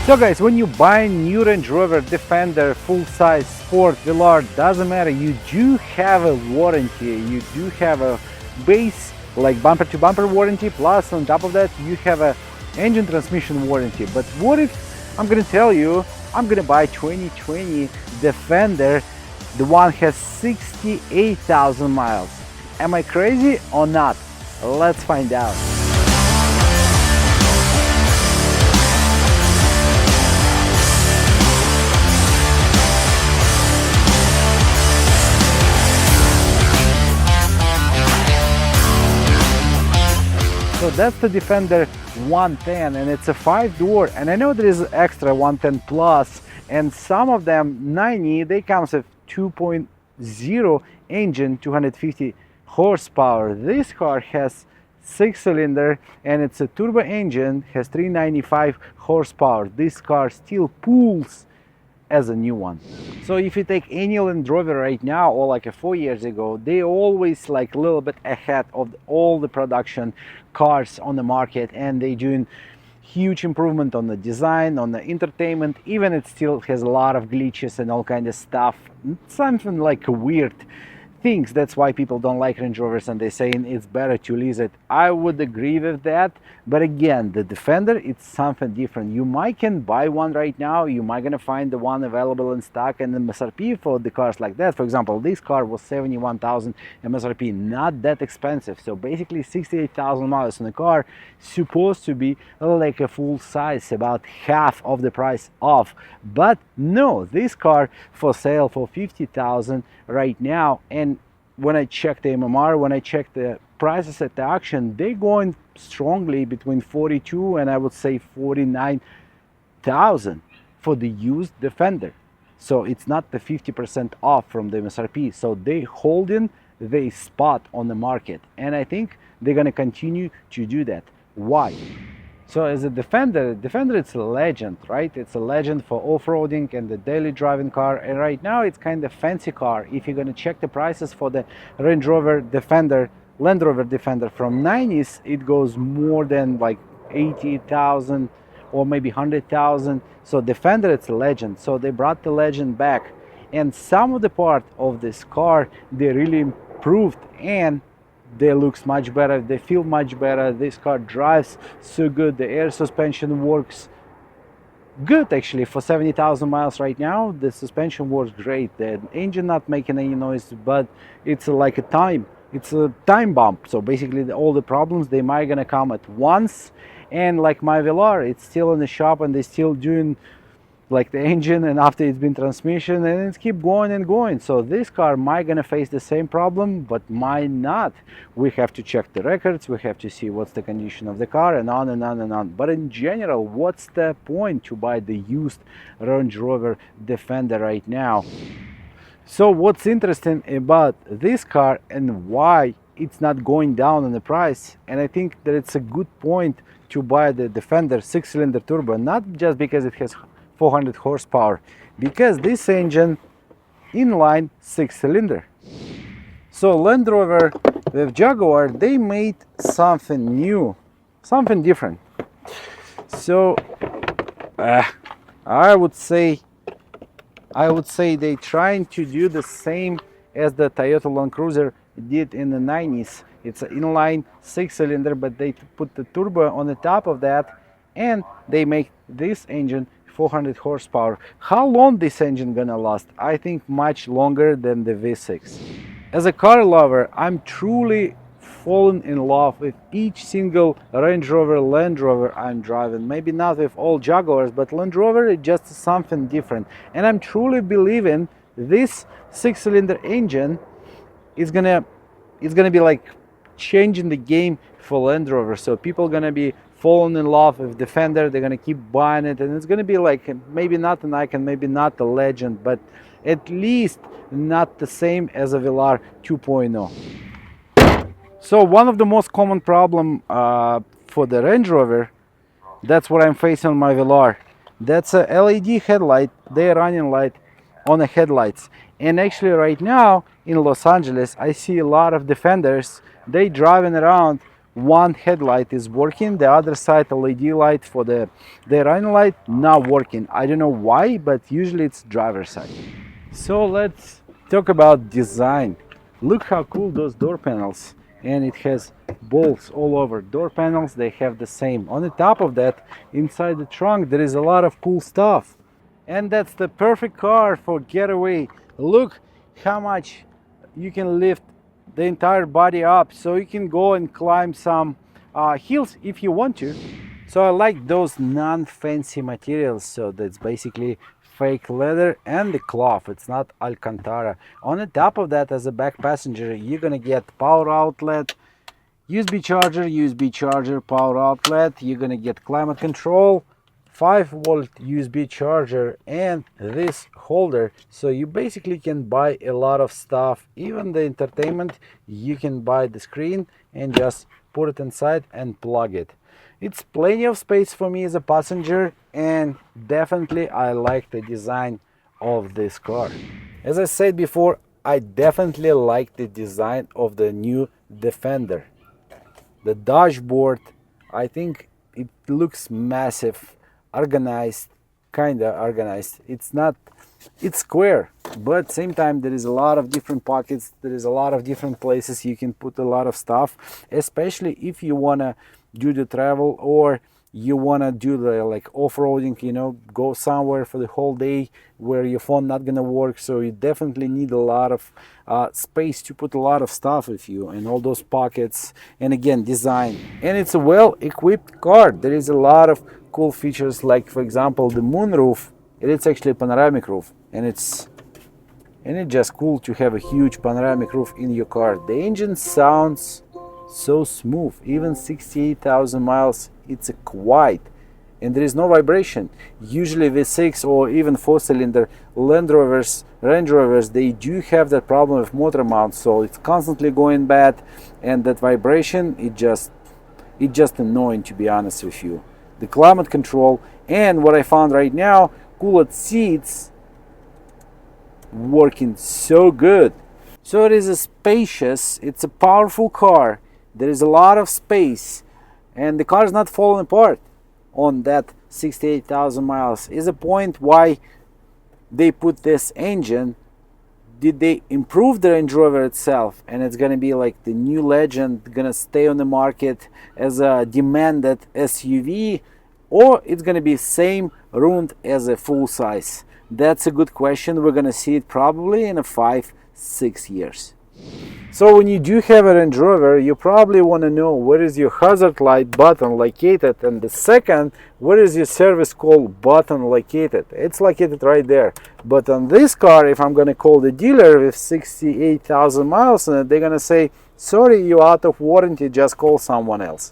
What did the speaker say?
So guys, when you buy a new Range Rover Defender full-size Sport Velar, doesn't matter, you do have a warranty, you do have a base like bumper-to-bumper warranty, plus on top of that you have a engine transmission warranty. But what if I'm gonna tell you I'm gonna buy 2020 Defender, the one has 68,000 miles? Am I crazy or not? Let's find out. So that's the Defender 110, and it's a 5-door, and I know there is extra 110 plus, and some of them 90, they comes with 2.0 engine, 250 horsepower. This car has 6-cylinder and it's a turbo engine, has 395 horsepower. This car still pulls as a new one. So if you take any Land Rover right now or like 4 years ago, they always like a little bit ahead of all the production cars on the market, and they doing huge improvement on the design, on the entertainment. Even it still has a lot of glitches and all kind of stuff, something like weird things. That's why people don't like Range Rovers and they're saying it's better to lease it. I would agree with that, but again, the Defender, it's something different. You might can buy one right now, you might gonna find the one available in stock, and the MSRP for the cars like that, for example, this car was 71,000 MSRP, not that expensive. So basically 68,000 miles on the car, supposed to be like a full size, about half of the price off. But no, this car for sale for 50,000 right now. And when I check the MMR, when I check the prices at the auction, they're going strongly between 42 and I would say 49,000 for the used Defender. So it's not the 50% off from the MSRP. So they holding the spot on the market, and I think they're gonna continue to do that. Why? So as a Defender, it's a legend, right? It's a legend for off-roading and the daily driving car. And right now it's kind of fancy car. If you're gonna check the prices for the Range Rover Defender, Land Rover Defender from 90s, it goes more than like 80,000 or maybe 100,000. So Defender, it's a legend. So they brought the legend back. And some of the part of this car, they really improved, and they looks much better, they feel much better. This car drives so good, the air suspension works good actually for 70,000 miles right now. The suspension works great, the engine not making any noise, but it's like it's a time bump. So basically all the problems, they might gonna come at once. And like my Velar, it's still in the shop and they're still doing like the engine, and after it's been transmission, and it's keep going and going. So this car might gonna face the same problem, but might not. We have to check the records, we have to see what's the condition of the car, and on and on and on. But in general, what's the point to buy the used Range Rover Defender right now? So what's interesting about this car and why it's not going down in the price, and I think that it's a good point to buy the Defender 6-cylinder turbo, not just because it has 400 horsepower, because this engine inline 6-cylinder. So Land Rover with Jaguar, they made something new, something different. So I would say they trying to do the same as the Toyota Land Cruiser did in the 90s. It's an inline 6-cylinder, but they put the turbo on the top of that, and they make this engine 400 horsepower. How long this engine gonna last? I think much longer than the V6. As a car lover, I'm truly fallen in love with each single Range Rover, Land Rover I'm driving. Maybe not with all Jaguars, but Land Rover is just something different. And I'm truly believing this 6-cylinder engine is gonna be like changing the game for Land Rover. So people gonna be falling in love with Defender, they're gonna keep buying it, and it's gonna be like maybe not an icon, maybe not a legend, but at least not the same as a Velar 2.0. So one of the most common problem for the Range Rover, that's what I'm facing on my Velar. That's a LED headlight, they're running light on the headlights. And actually right now in Los Angeles, I see a lot of Defenders, they driving around one headlight is working, the other side LED light for the running light not working. I don't know why, but usually it's driver's side. So let's talk about design. Look how cool those door panels, and it has bolts all over. Door panels, they have the same. On the top of that, inside the trunk, there is a lot of cool stuff. And that's the perfect car for getaway. Look how much you can lift the entire body up, so you can go and climb some hills if you want to. So I like those non-fancy materials. So that's basically fake leather and the cloth. It's not Alcantara. On the top of that, as a back passenger, you're gonna get power outlet, USB charger, power outlet. You're gonna get climate control, 5-volt USB charger, and this holder. So you basically can buy a lot of stuff, even the entertainment. You can buy the screen and just put it inside and plug it. It's plenty of space for me as a passenger, and definitely I like the design of this car. As I said before, I definitely like the design of the new Defender. The dashboard, I think it looks massive, organized, kinda organized. It's square, but at the same time there is a lot of different pockets, there is a lot of different places you can put a lot of stuff, especially if you wanna do the travel, or you wanna do the like off-roading, you know, go somewhere for the whole day where your phone not gonna work. So you definitely need a lot of space to put a lot of stuff with you and all those pockets. And again, design, and it's a well-equipped car. There is a lot of cool features, like for example the moonroof. It's actually a panoramic roof, and it's just cool to have a huge panoramic roof in your car. The engine sounds so smooth, even 68,000 miles, it's a quiet, and there is no vibration. Usually V6 or even 4-cylinder Land Rovers, Range Rovers, they do have that problem with motor mount, so it's constantly going bad, and that vibration, it just annoying, to be honest with you. The climate control, and what I found right now, cooled seats working so good. So it is a spacious, it's a powerful car. There is a lot of space, and the car is not falling apart on that 68,000 miles. Is a point why they put this engine. Did they improve the Range Rover itself, and it's gonna be like the new legend, gonna stay on the market as a demanded SUV, or it's gonna be same ruined as a full size? That's a good question. We're gonna see it probably in a 5-6 years. So when you do have a Range Rover, you probably want to know where is your hazard light button located, and the second, where is your service call button located. It's located right there. But on this car, if I'm going to call the dealer with 68,000 miles on it, they're going to say, sorry, you're out of warranty, just call someone else.